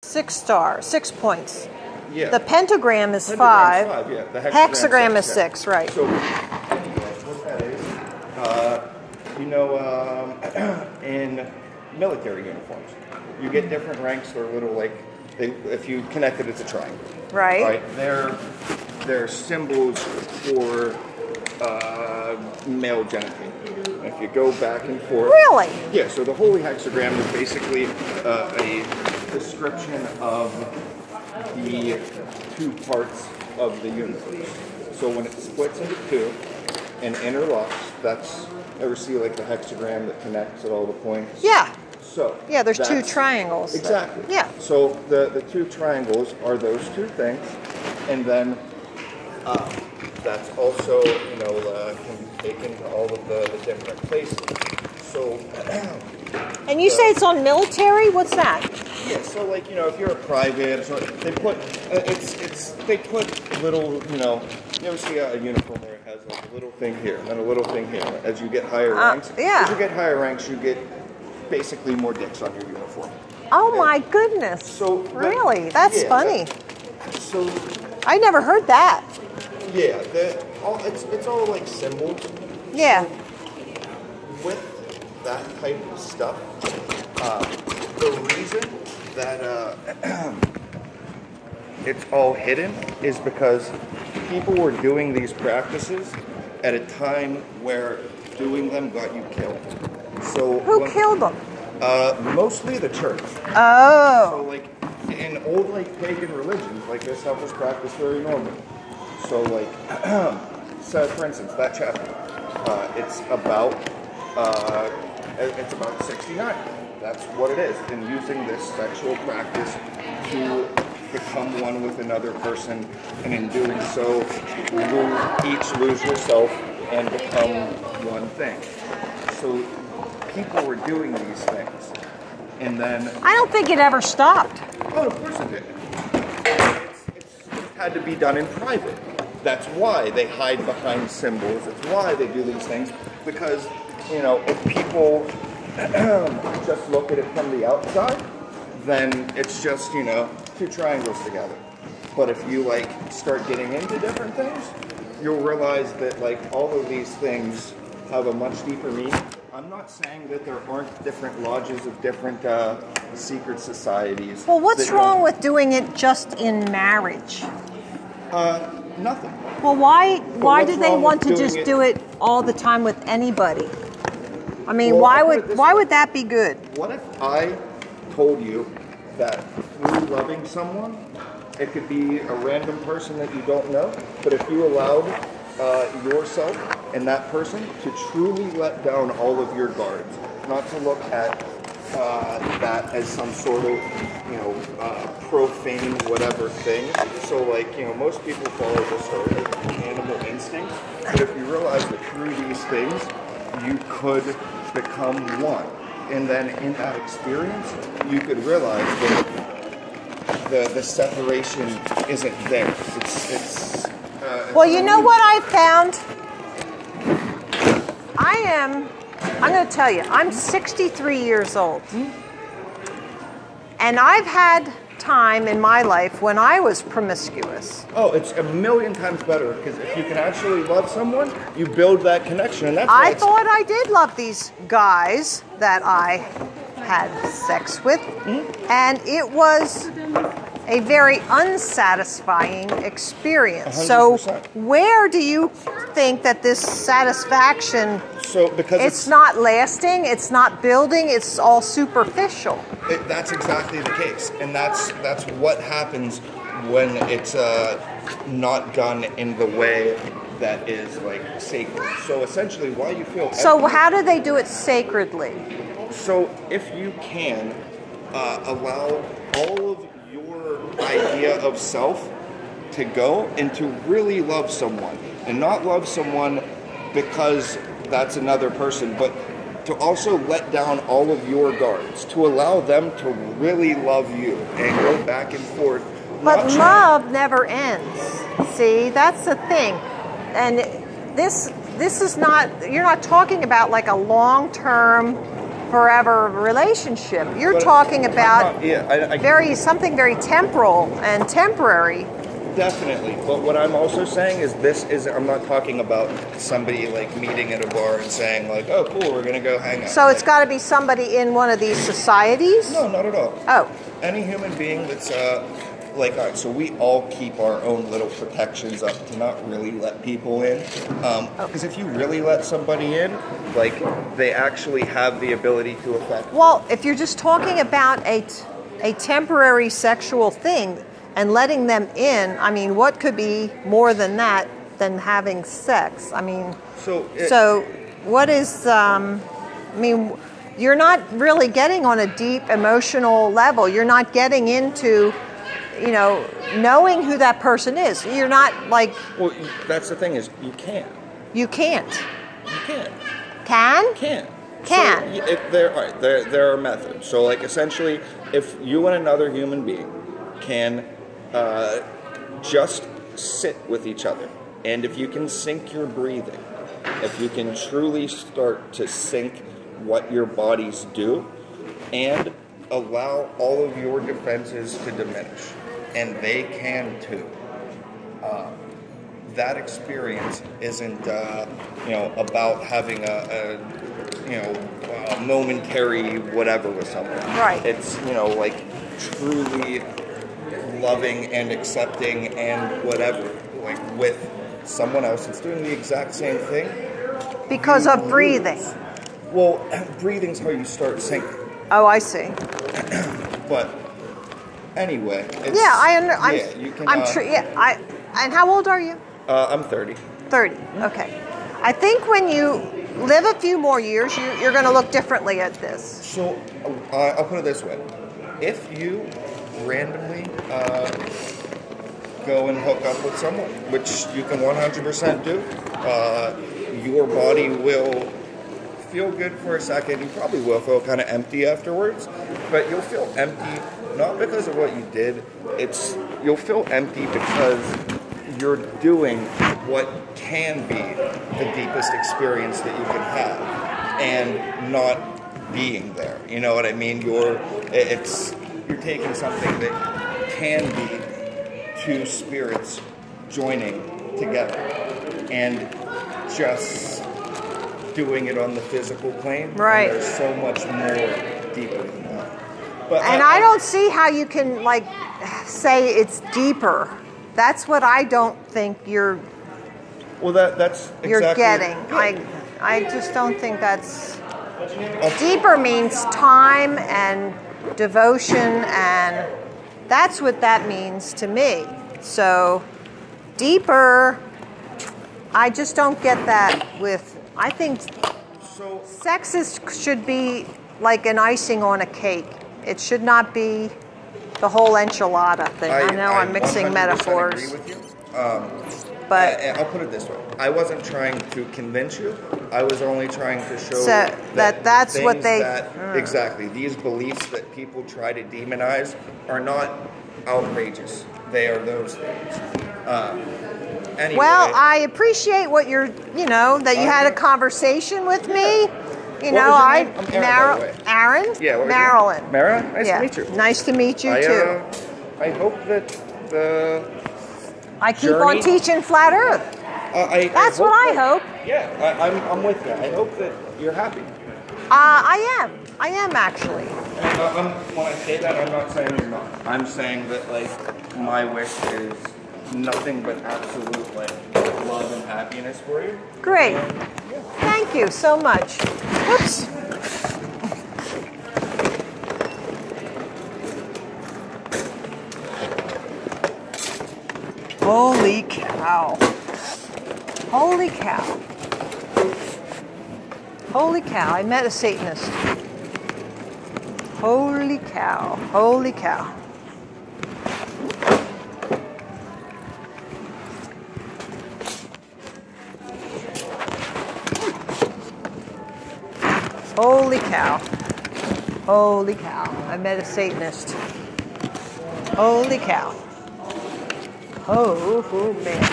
6 stars, 6 points. Yeah. The pentagram is Pentagram's 5. Yeah. The hexagram is 6, yeah. right. So, anyway, what that is, in military uniforms, you get different ranks. They're little, like, if you connect it, it's a triangle. Right. Right. They're symbols for male genitalia. If you go back and forth. Really? Yeah, so the holy hexagram is basically a description of the 2 parts of the universe. So when it splits into 2 and interlocks, ever see like the hexagram that connects at all the points? Yeah. So yeah, there's 2 triangles. Exactly. Yeah. So the 2 triangles are those 2 things, and then that's also, can be taken to all of the different places. So. And you say it's on military? What's that? Yeah. So like if you're a private, so they put they put little you ever see a uniform where it has like a little thing here and then a little thing here. As you get higher ranks, yeah. As you get higher ranks, you get basically more dicks on your uniform. Oh my goodness! So really, that's funny. So I never heard that. Yeah, it's all like symbols. Yeah. So, with that type of stuff, the reason that it's all hidden is because people were doing these practices at a time where doing them got you killed. So who killed them? Mostly the church. Oh. So like in old like pagan religions, like this stuff was practiced very normally. So like, so for instance, that chapter, it's about 69. That's what it is. And using this sexual practice to become one with another person, and in doing so, you each lose yourself and become one thing. So people were doing these things, and then I don't think it ever stopped. Oh, of course it did. It's had to be done in private. That's why they hide behind symbols. That's why they do these things. Because, if people just look at it from the outside, then it's just, 2 triangles together. But if you, start getting into different things, you'll realize that, all of these things have a much deeper meaning. I'm not saying that there aren't different lodges of different secret societies. Well, what's wrong with doing it just in marriage? Nothing. Well, why do they want to just do it all the time with anybody? I mean, why would that be good? What if I told you that through loving someone, it could be a random person that you don't know, but if you allowed yourself and that person to truly let down all of your guards, not to look at that as some sort of, profane whatever thing. So most people follow this sort of animal instinct, but if you realize that through these things, you could become one. And then in that experience, you could realize that the separation isn't there. Well, you know what I found? I'm going to tell you, I'm 63 years old. And I've had time in my life when I was promiscuous. Oh, it's a million times better, because if you can actually love someone, you build that connection. And that's I thought I did love these guys that I had sex with, and it was a very unsatisfying experience. 100%. So where do you think that this satisfaction, because it's not lasting, it's not building, it's all superficial? That's exactly the case. And that's what happens when it's not done in the way that is sacred. So essentially why you feel So how do they do it sacredly? So if you can allow all of your idea of self to go and to really love someone, and not love someone because that's another person, but to also let down all of your guards, to allow them to really love you and go back and forth. But love never ends. See, that's the thing. And this is not, you're not talking about a long-term forever relationship. You're But talking about something very temporal and temporary. Definitely, but what I'm also saying is I'm not talking about somebody like meeting at a bar and saying like, oh cool, we're gonna go hang out. So it's got to be somebody in one of these societies? No, not at all. Oh. Any human being that's like, all right, so we all keep our own little protections up to not really let people in. Because if you really let somebody in, like, they actually have the ability to affect. Well, if you're just talking about a temporary sexual thing and letting them in, I mean, what could be more than that than having sex? I mean, so what is, I mean, you're not really getting on a deep emotional level. You're not getting into, you know, knowing who that person is. You're not like... Well, that's the thing is, you can't. You can't. You can't. Can? Can't. Can. So, there are methods. So, like, essentially, if you and another human being can just sit with each other, and if you can sync your breathing, if you can truly start to sync what your bodies do, and allow all of your defenses to diminish, and they can too. That experience isn't, you know, about having a momentary whatever with someone. Right. It's, you know, like truly loving and accepting and whatever, like with someone else that's doing the exact same thing. Because of breathing. Well, breathing's how you start syncing. Oh, I see. But anyway, it's, and how old are you? I'm 30. 30. Okay. I think when you live a few more years, you're going to look differently at this. So I'll put it this way: if you randomly go and hook up with someone, which you can 100% do, your body will feel good for a second. You probably will feel kind of empty afterwards, but you'll feel empty not because of what you did. You'll feel empty because you're doing what can be the deepest experience that you can have, and not being there. You know what I mean? You're taking something that can be two spirits joining together and just doing it on the physical plane. Right. And there's so much more deeper than that. But I don't see how you can like say it's deeper. That's what I don't think you're. Well, that's exactly, you're getting. Yeah. I just don't think that's. Deeper means time and devotion, and that's what that means to me. So, deeper, I just don't get that with. I think sex should be like an icing on a cake. It should not be the whole enchilada thing. I know I'm mixing metaphors. Agree with you. But I'll put it this way: I wasn't trying to convince you. I was only trying to show that's what they exactly. These beliefs that people try to demonize are not outrageous. They are those things. Anyway, well, I appreciate what you're. You know that you had a conversation with me. You know, I'm Aaron. Yeah, Marilyn. Mara, nice to meet you. Nice to meet you too. I hope that I keep on teaching flat Earth. That's what I hope. Yeah, I'm with you. I hope that you're happy. I am actually. When I say that, I'm not saying you're not. I'm saying that like my wish is nothing but absolute like love and happiness for you. Great. Thank you so much. Oops. Holy cow. Holy cow. Holy cow. I met a Satanist. Holy cow. Holy cow. Holy cow. Holy cow. I met a Satanist. Holy cow. Oh man.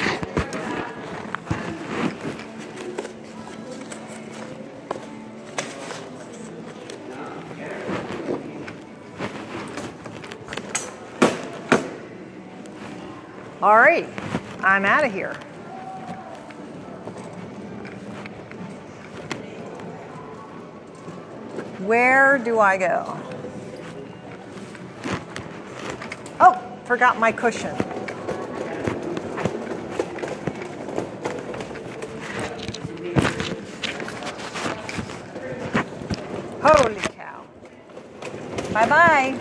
All right, I'm out of here. Where do I go? Oh, forgot my cushion. Holy cow. Bye-bye.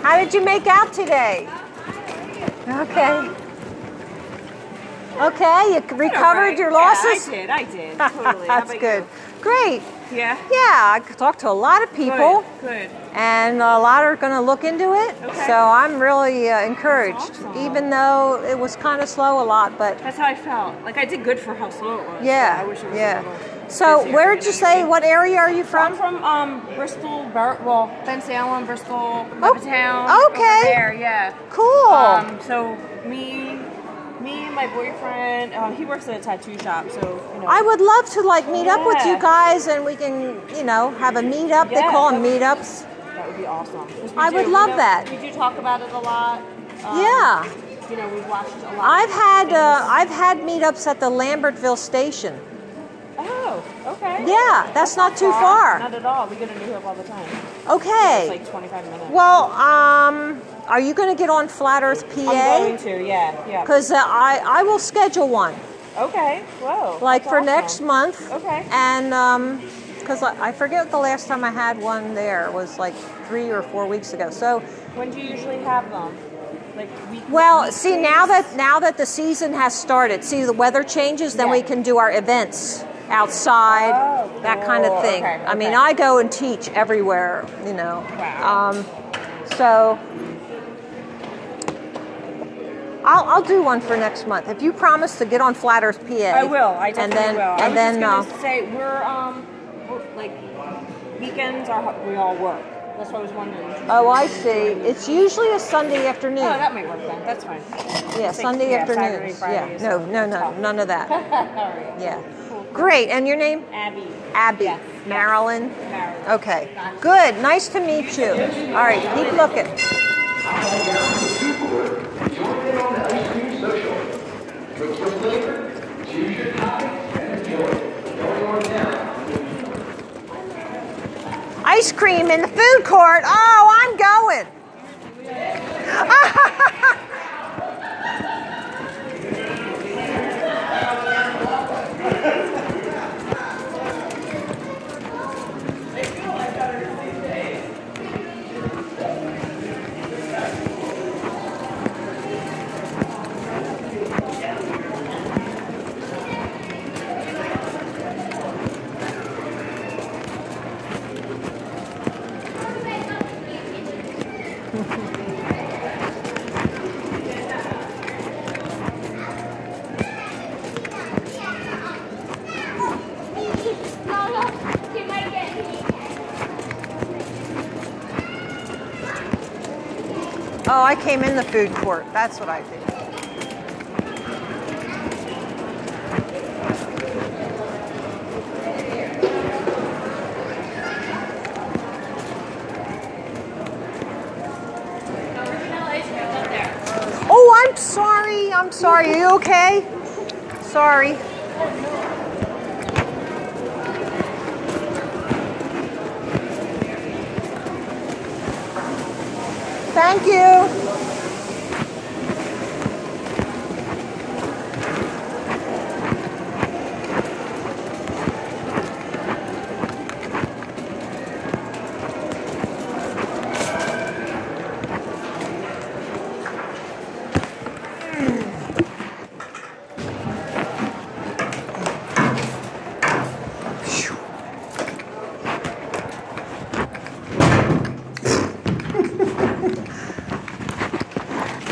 How did you make out today? Okay. Okay, you recovered your losses? Yeah, I did. Totally. That's good. Great. Yeah? Yeah, I talked to a lot of people. Good. And a lot are going to look into it. Okay. So I'm really encouraged, Awesome. even though it was kind of slow a lot. But That's how I felt. Like I did good for how slow it was. yeah, I wish it was a little So busier, where did you say? know? What area are you from? I'm from Bristol, Bensalem, Bristol, Levittown. okay. Over there, yeah. Cool. So me and my boyfriend, he works at a tattoo shop, so you know. I would love to meet up with you Yeah. guys, and we can have a meetup. They Yeah, call them meetups. That would be awesome. 'Cause I would love that. We do talk about it a lot. Yeah. You know, we've watched a lot. I've had meetups at the Lambertville station. Oh, okay. Yeah, that's not too far. Not at all. We go to New Hope all the time. Okay. It's like 25 minutes. Well, are you going to get on Flat Earth PA? I'm going to, yeah. Because I will schedule one. Okay, whoa. Like that's for awesome. next month. Okay. And because I forget the last time I had one there. It was like 3 or 4 weeks ago. So When do you usually have them? Like weekly? well, see now that the season has started, see the weather changes, then Yeah. we can do our events outside, Oh, that kind of cool. thing. Okay, I mean, okay. I go and teach everywhere, Wow. So I'll do one for next month. If you promise to get on Flat Earth PA. I will. I definitely will. And then I was just gonna say we're like weekends we all work. That's what I was wondering. oh, I see. It's usually a Sunday afternoon. Oh, that might work then. That's fine. Yeah, Like, Sunday yeah, afternoons. Saturday, Friday, Yeah, no, so- none of that. All right. Yeah. Cool. Great. And your name? Abby. Abby. Yes. Marilyn. Marilyn. Okay. Good. Nice to meet you. All right. Keep looking. Ice cream in the food court. Oh, I'm going. Oh, I came in the food court. That's what I did. Oh, I'm sorry. I'm sorry. Are you okay? Sorry. Thank you.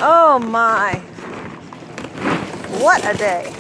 Oh my, what a day.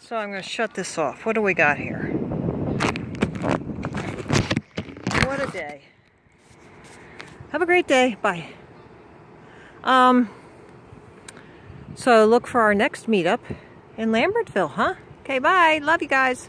So I'm going to shut this off. What do we got here? What a day. Have a great day. Bye. So look for our next meetup in Lambertville, huh? Okay, bye. Love you guys.